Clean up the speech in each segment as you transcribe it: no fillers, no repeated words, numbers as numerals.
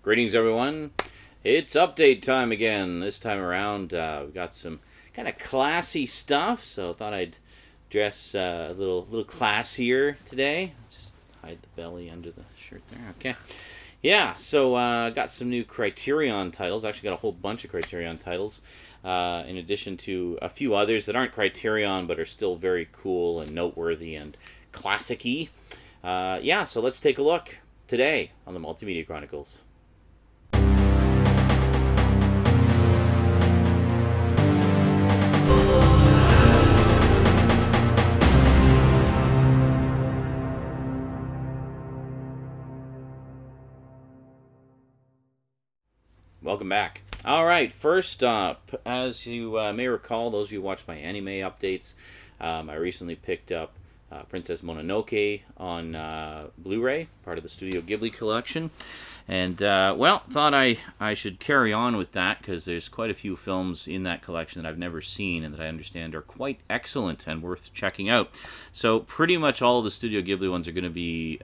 Greetings, everyone. It's update time again. This time around, we've got some kind of classy stuff, so I thought I'd dress a little classier today. Just hide the belly under the shirt there. Okay. Yeah, so got some new Criterion titles. Actually, got a whole bunch of Criterion titles, in addition to a few others that aren't Criterion but are still very cool and noteworthy and classic-y. Yeah, so let's take a look today on the Multimedia Chronicles. Welcome back. All right, first up, as you may recall, those of you who watch my anime updates, I recently picked up Princess Mononoke on Blu-ray, part of the Studio Ghibli collection. And, well, thought I should carry on with that because there's quite a few films in that collection that I've never seen and that I understand are quite excellent and worth checking out. So pretty much all of the Studio Ghibli ones are going to be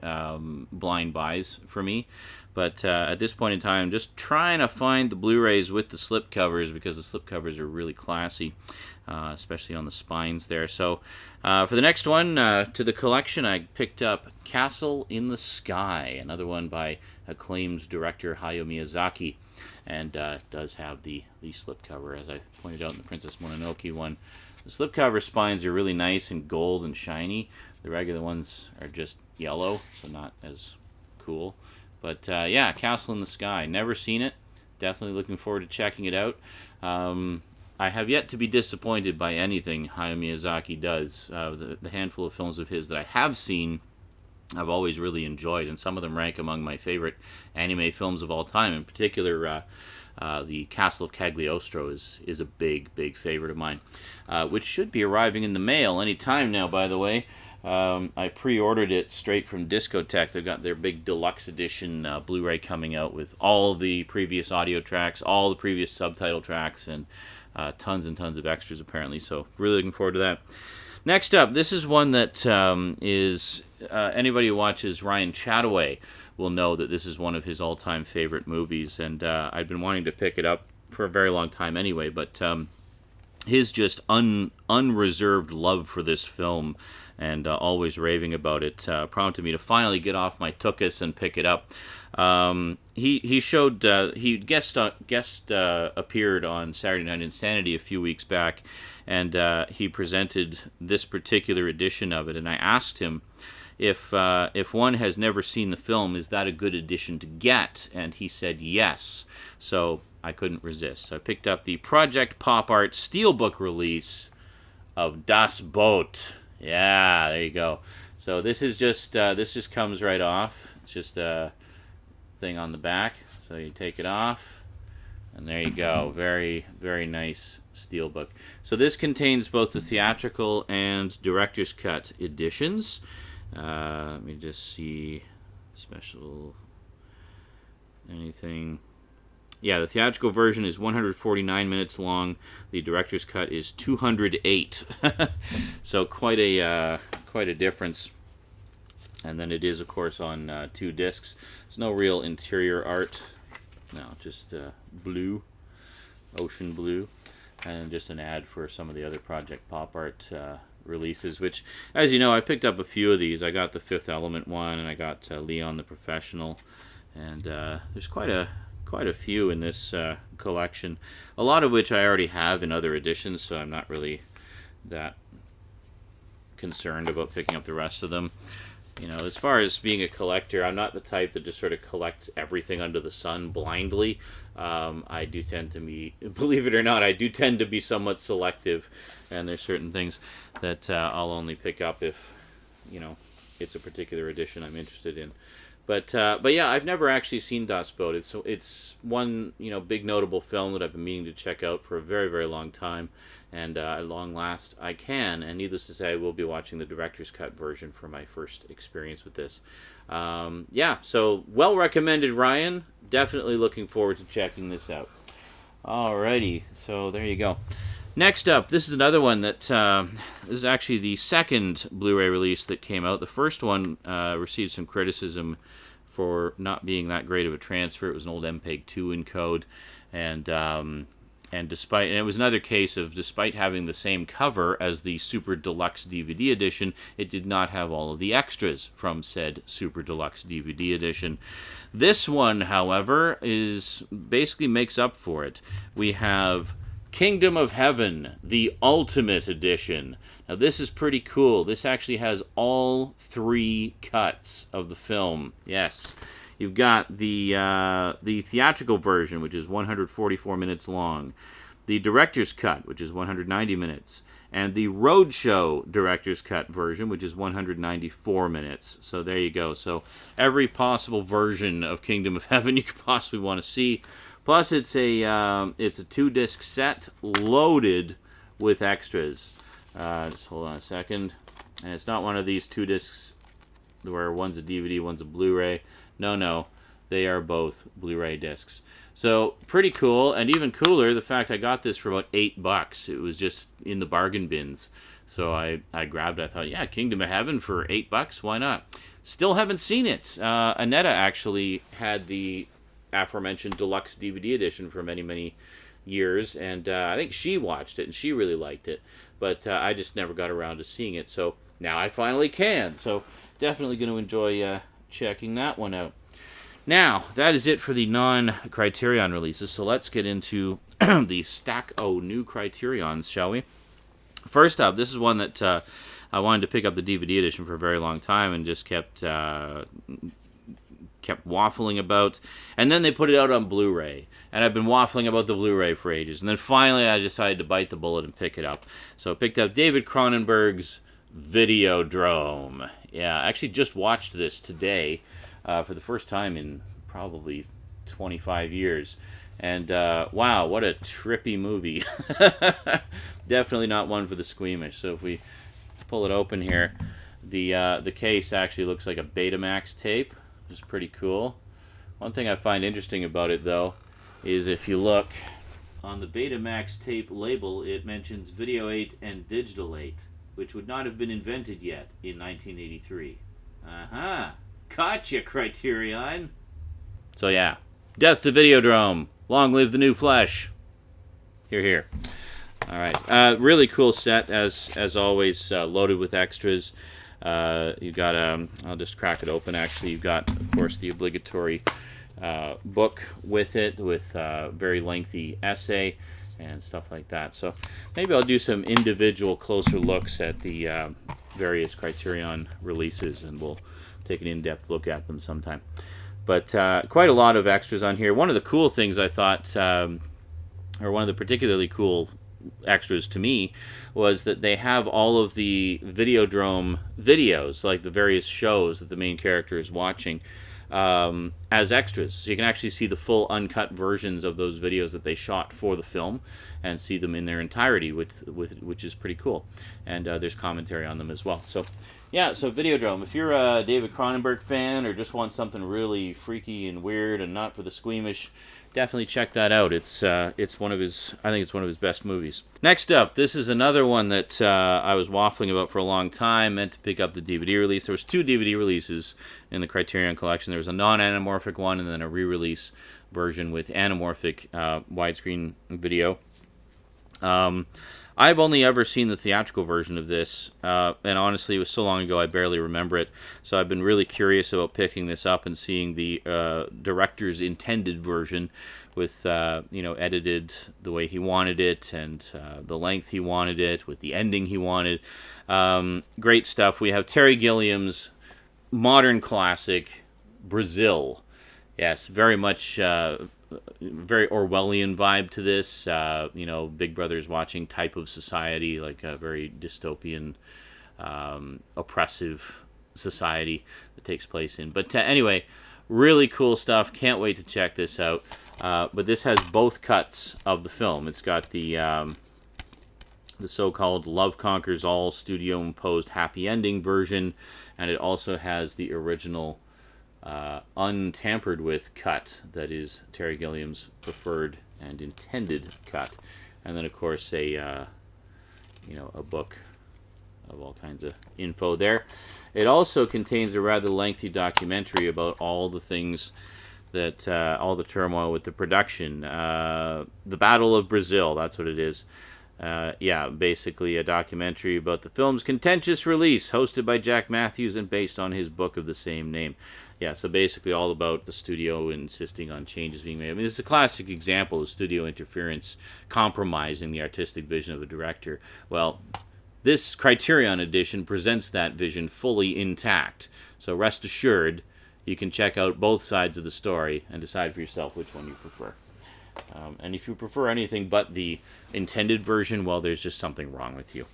blind buys for me. But at this point in time, I'm just trying to find the Blu-rays with the slipcovers because the slipcovers are really classy, especially on the spines there. So for the next one to the collection, I picked up Castle in the Sky, another one by acclaimed director Hayao Miyazaki, and does have the slipcover, as I pointed out in the Princess Mononoke one. The slipcover spines are really nice and gold and shiny. The regular ones are just yellow, so not as cool. But yeah, Castle in the Sky. Never seen it. Definitely looking forward to checking it out. I have yet to be disappointed by anything Hayao Miyazaki does. The handful of films of his that I have seen, I've always really enjoyed, and some of them rank among my favorite anime films of all time. In particular, the Castle of Cagliostro is a big favorite of mine, which should be arriving in the mail any time now, by the way. I pre-ordered it straight from Discotek. They've got their big deluxe edition Blu-ray coming out with all the previous audio tracks, all the previous subtitle tracks, and tons and tons of extras apparently. So really looking forward to that. Next up, this is one that is anybody who watches Ryan Chataway will know that this is one of his all-time favorite movies, and I've been wanting to pick it up for a very long time anyway, but his just unreserved love for this film and always raving about it prompted me to finally get off my tuchus and pick it up. He showed he guest appeared on Saturday Night Insanity a few weeks back, and he presented this particular edition of it, and I asked him if one has never seen the film, is that a good edition to get? And he said yes. So I couldn't resist. So I picked up the Project Pop Art Steelbook release of Das Boot. Yeah, there you go. So this just comes right off. It's just a thing on the back. So you take it off, and there you go. Very, very nice steelbook. So this contains both the theatrical and director's cut editions. Let me just see special anything. Yeah, the theatrical version is 149 minutes long. The director's cut is 208. So quite a difference. And then it is, of course, on 2 discs. There's no real interior art. No, just blue, ocean blue, and just an ad for some of the other Project Pop Art releases. Which, as you know, I picked up a few of these. I got the Fifth Element one, and I got Leon the Professional, and there's quite a few in this collection, a lot of which I already have in other editions, so I'm not really that concerned about picking up the rest of them. You know, as far as being a collector, I'm not the type that just sort of collects everything under the sun blindly. I do tend to be, believe it or not, I do tend to be somewhat selective, and there's certain things that I'll only pick up if, you know, it's a particular edition I'm interested in. But yeah, I've never actually seen Das Boot. It's one, you know, big notable film that I've been meaning to check out for a very, very long time, and at long last I can. And needless to say, I will be watching the director's cut version for my first experience with this. Yeah, so well recommended, Ryan. Definitely looking forward to checking this out. Alrighty, so there you go. Next up, this is another one that this is actually the second Blu-ray release that came out. The first one received some criticism for not being that great of a transfer. It was an old MPEG-2 encode, and it was another case of, despite having the same cover as the Super Deluxe DVD edition, it did not have all of the extras from said Super Deluxe DVD edition. This one, however, basically makes up for it. We have Kingdom of Heaven, the Ultimate Edition. Now this is pretty cool. This actually has all 3 cuts of the film. Yes. You've got the theatrical version, which is 144 minutes long, the director's cut, which is 190 minutes, and the Roadshow director's cut version, which is 194 minutes. So there you go. So every possible version of Kingdom of Heaven you could possibly want to see. Plus, it's a 2-disc set loaded with extras. Just hold on a second. And it's not one of these 2 discs where one's a DVD, one's a Blu-ray. No, they are both Blu-ray discs. So pretty cool, and even cooler, the fact I got this for about $8. It was just in the bargain bins, so I grabbed it. I thought, yeah, Kingdom of Heaven for $8, why not? Still haven't seen it. Annetta actually had the aforementioned deluxe DVD edition for many years, and I think she watched it and she really liked it, but I just never got around to seeing it. So now I finally can. So definitely going to enjoy checking that one out. Now, that is it for the non-Criterion releases, so let's get into the stack of new Criterions, shall we? First up, this is one that I wanted to pick up the DVD edition for a very long time and just kept waffling about. And then they put it out on Blu-ray, and I've been waffling about the Blu-ray for ages. And then finally I decided to bite the bullet and pick it up. So I picked up David Cronenberg's Videodrome. Yeah, I actually just watched this today for the first time in probably 25 years. And wow, what a trippy movie. Definitely not one for the squeamish. So if we pull it open here, the case actually looks like a Betamax tape, which is pretty cool. One thing I find interesting about it, though, is if you look on the Betamax tape label, it mentions Video 8 and Digital 8, which would not have been invented yet in 1983. Aha! Gotcha, Criterion! So yeah, death to Videodrome! Long live the new flesh! Hear, hear. Alright, really cool set, as always, loaded with extras. You've got, I'll just crack it open actually, you've got, of course, the obligatory book with it, with very lengthy essay and stuff like that. So maybe I'll do some individual closer looks at the various Criterion releases, and we'll take an in-depth look at them sometime. But quite a lot of extras on here. One of the cool things I thought, or one of the particularly cool extras to me, was that they have all of the Videodrome videos, like the various shows that the main character is watching, as extras. So you can actually see the full uncut versions of those videos that they shot for the film, and see them in their entirety, which is pretty cool. And there's commentary on them as well. So yeah, so Videodrome. If you're a David Cronenberg fan, or just want something really freaky and weird and not for the squeamish, definitely check that out. It's one of his, I think it's one of his best movies. Next up, this is another one that I was waffling about for a long time. Meant to pick up the DVD release. There was 2 DVD releases in the Criterion collection. There was a non-anamorphic one, and then a re-release version with anamorphic widescreen video. I've only ever seen the theatrical version of this, and honestly, it was so long ago I barely remember it. So I've been really curious about picking this up and seeing the director's intended version, with edited the way he wanted it, and the length he wanted it, with the ending he wanted. Great stuff. We have Terry Gilliam's modern classic, Brazil. Yes, very much. Very Orwellian vibe to this, Big Brother's watching type of society, like a very dystopian, oppressive society that takes place in. But anyway, really cool stuff. Can't wait to check this out. But this has both cuts of the film. It's got the so-called Love Conquers All studio-imposed happy ending version, and it also has the original untampered with cut that is Terry Gilliam's preferred and intended cut, and then of course a book of all kinds of info there. It also contains a rather lengthy documentary about all the things that, all the turmoil with the production. The Battle of Brazil, that's what it is. Yeah, basically a documentary about the film's contentious release, hosted by Jack Matthews and based on his book of the same name. Yeah, so basically all about the studio insisting on changes being made. I mean, this is a classic example of studio interference compromising the artistic vision of the director. Well, this Criterion edition presents that vision fully intact. So rest assured, you can check out both sides of the story and decide for yourself which one you prefer. And if you prefer anything but the intended version, well, there's just something wrong with you.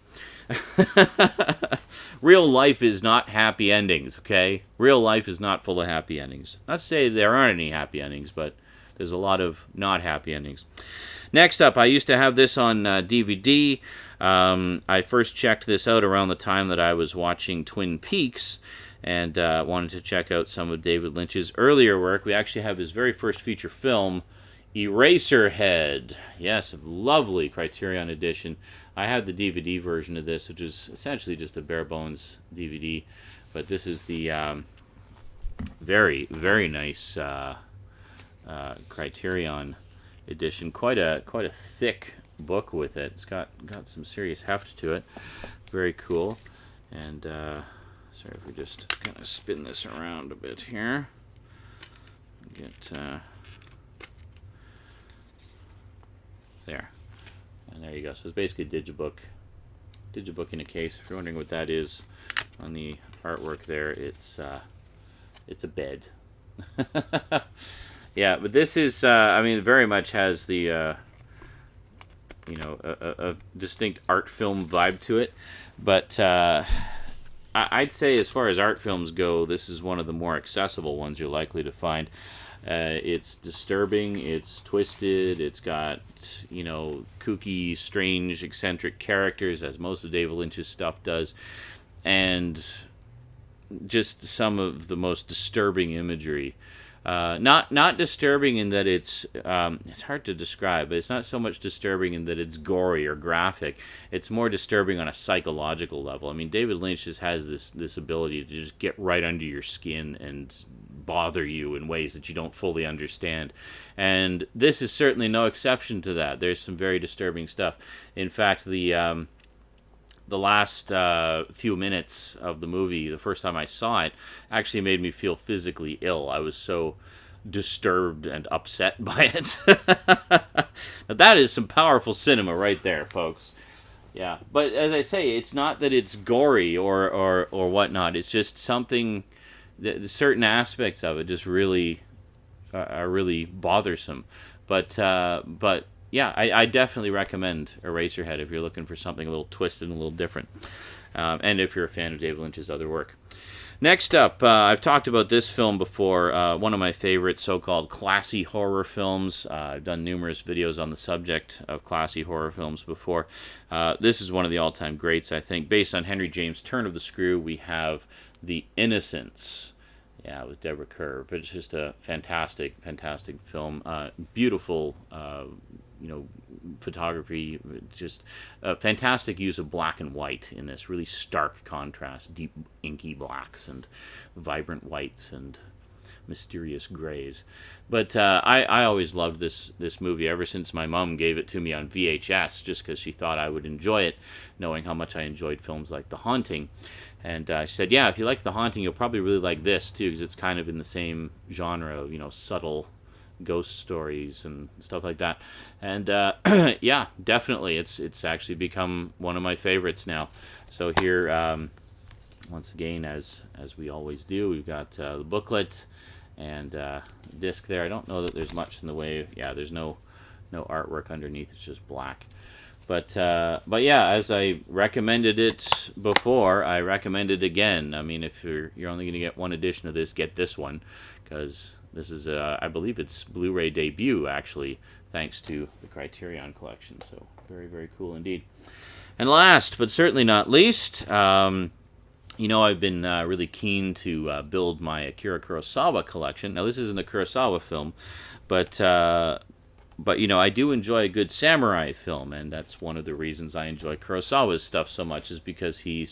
Real life is not happy endings, okay? Real life is not full of happy endings. Not to say there aren't any happy endings, but there's a lot of not happy endings. Next up, I used to have this on DVD. I first checked this out around the time that I was watching Twin Peaks, and wanted to check out some of David Lynch's earlier work. We actually have his very first feature film, Eraserhead. Yes, a lovely Criterion edition. I had the DVD version of this, which is essentially just a bare bones DVD, but this is the very, very nice Criterion edition. Quite a thick book with it. It's got some serious heft to it. Very cool. And sorry if we just kind of spin this around a bit here. Get there. And there you go. So it's basically Digibook in a case. If you're wondering what that is on the artwork there, it's a bed. Yeah, but this is, I mean, it very much has the, a distinct art film vibe to it. But I'd say as far as art films go, this is one of the more accessible ones you're likely to find. It's disturbing, it's twisted, it's got, kooky, strange, eccentric characters, as most of David Lynch's stuff does, and just some of the most disturbing imagery. Not disturbing in that it's hard to describe, but it's not so much disturbing in that it's gory or graphic. It's more disturbing on a psychological level. I mean, David Lynch just has this ability to just get right under your skin and bother you in ways that you don't fully understand. And this is certainly no exception to that. There's some very disturbing stuff. In fact, the last few minutes of the movie, the first time I saw it, actually made me feel physically ill. I was so disturbed and upset by it. Now, that is some powerful cinema right there, folks. Yeah, but as I say, it's not that it's gory or whatnot. It's just something that certain aspects of it just really are really bothersome. But yeah, I definitely recommend Eraserhead if you're looking for something a little twisted and a little different. And if you're a fan of David Lynch's other work. Next up, I've talked about this film before, one of my favorite so-called classy horror films. I've done numerous videos on the subject of classy horror films before. This is one of the all-time greats, I think. Based on Henry James' Turn of the Screw, we have The Innocents. Yeah, with Deborah Kerr. But it's just a fantastic, fantastic film. Beautiful, photography, just a fantastic use of black and white in this really stark contrast, deep inky blacks and vibrant whites and mysterious grays. But I always loved this movie ever since my mom gave it to me on VHS, just because she thought I would enjoy it, knowing how much I enjoyed films like The Haunting. And she said, yeah, if you like The Haunting, you'll probably really like this too, because it's kind of in the same genre, subtle ghost stories and stuff like that. And yeah, definitely, it's actually become one of my favorites now. So here, once again, as we always do, we've got the booklet and disc there. I don't know that there's much in the way. Yeah, there's no artwork underneath. It's just black. But yeah, as I recommended it before, I recommend it again. I mean, if you're only going to get one edition of this, get this one, because this is, I believe it's Blu-ray debut, actually, thanks to the Criterion collection. So very, very cool indeed. And last, but certainly not least, I've been really keen to build my Akira Kurosawa collection. Now, this isn't a Kurosawa film, but But, you know, I do enjoy a good samurai film, and that's one of the reasons I enjoy Kurosawa's stuff so much, is because he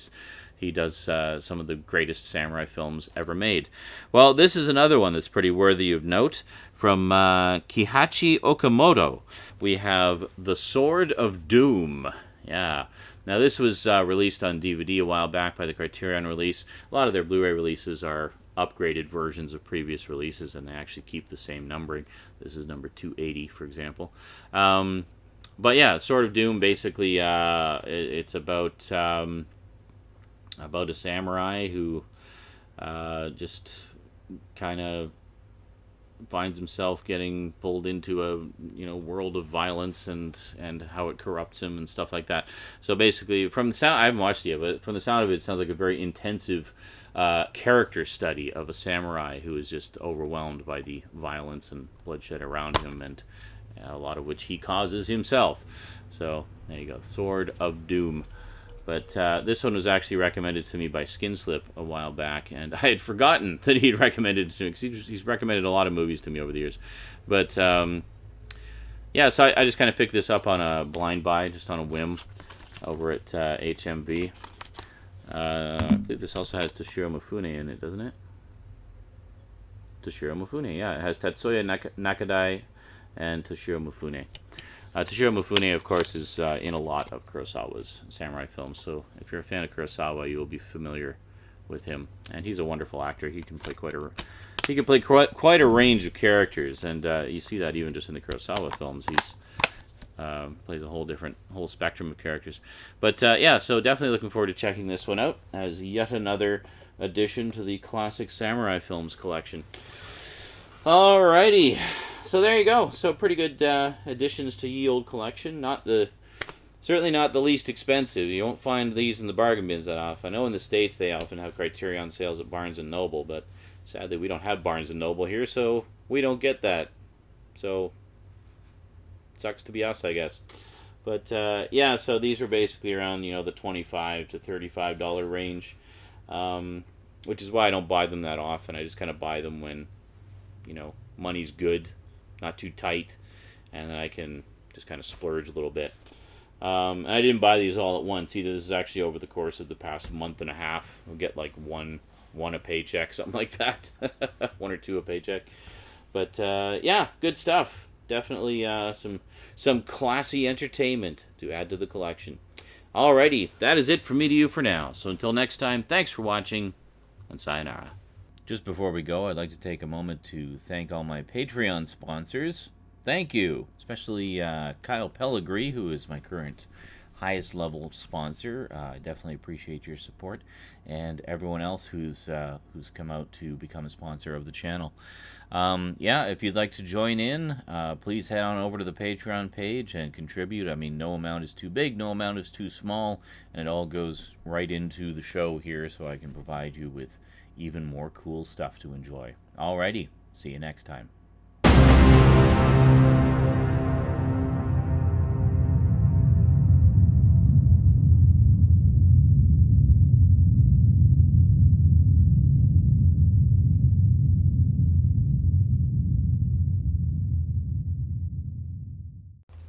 does some of the greatest samurai films ever made. Well, this is another one that's pretty worthy of note. From Kihachi Okamoto, we have The Sword of Doom. Yeah. Now, this was released on DVD a while back by the Criterion release. A lot of their Blu-ray releases are upgraded versions of previous releases, and they actually keep the same numbering. This is number 280, for example. But yeah, Sword of Doom, basically, it's about a samurai who just kind of finds himself getting pulled into a world of violence and how it corrupts him and stuff like that. So basically, from the sound, I haven't watched it yet, but from the sound of it, it sounds like a very intensive character study of a samurai who is just overwhelmed by the violence and bloodshed around him, and a lot of which he causes himself. So there you go, Sword of Doom. But this one was actually recommended to me by Skinslip a while back, and I had forgotten that he'd recommended it to me, because he's recommended a lot of movies to me over the years. But, yeah, so I just kind of picked this up on a blind buy, just on a whim, over at HMV. I believe this also has Toshiro Mifune in it, doesn't it? Toshiro Mifune, yeah. It has Tatsuya Nakadai and Toshiro Mifune. Toshiro Mifune, of course, is in a lot of Kurosawa's samurai films, so if you're a fan of Kurosawa, you will be familiar with him. And he's a wonderful actor. He can play quite a range of characters, and you see that even just in the Kurosawa films. He's plays a whole spectrum of characters. But yeah, so definitely looking forward to checking this one out as yet another addition to the classic samurai films collection. Alrighty. So there you go. So pretty good additions to ye old collection. Certainly not the least expensive. You won't find these in the bargain bins that often. I know in the States they often have Criterion sales at Barnes & Noble, but sadly we don't have Barnes & Noble here, so we don't get that. So, sucks to be us, I guess. But yeah, so these are basically around, the $25 to $35 range, which is why I don't buy them that often. I just kind of buy them when, money's good, not too tight, and then I can just kind of splurge a little bit. And I didn't buy these all at once either. This is actually over the course of the past month and a half. I'll get like one a paycheck, something like that. One or two a paycheck. But yeah, good stuff. Definitely some classy entertainment to add to the collection. Alrighty, that is it from me to you for now. So until next time, thanks for watching, and sayonara. Just before we go, I'd like to take a moment to thank all my Patreon sponsors. Thank you, especially Kyle Pellegrini, who is my current highest level sponsor. I definitely appreciate your support, and everyone else who's come out to become a sponsor of the channel. Yeah, if you'd like to join in, please head on over to the Patreon page and contribute. I mean, no amount is too big, no amount is too small, and it all goes right into the show here, so I can provide you with even more cool stuff to enjoy. Alrighty, see you next time.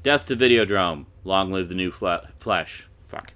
Death to Videodrome. Long live the new flesh. Fuck.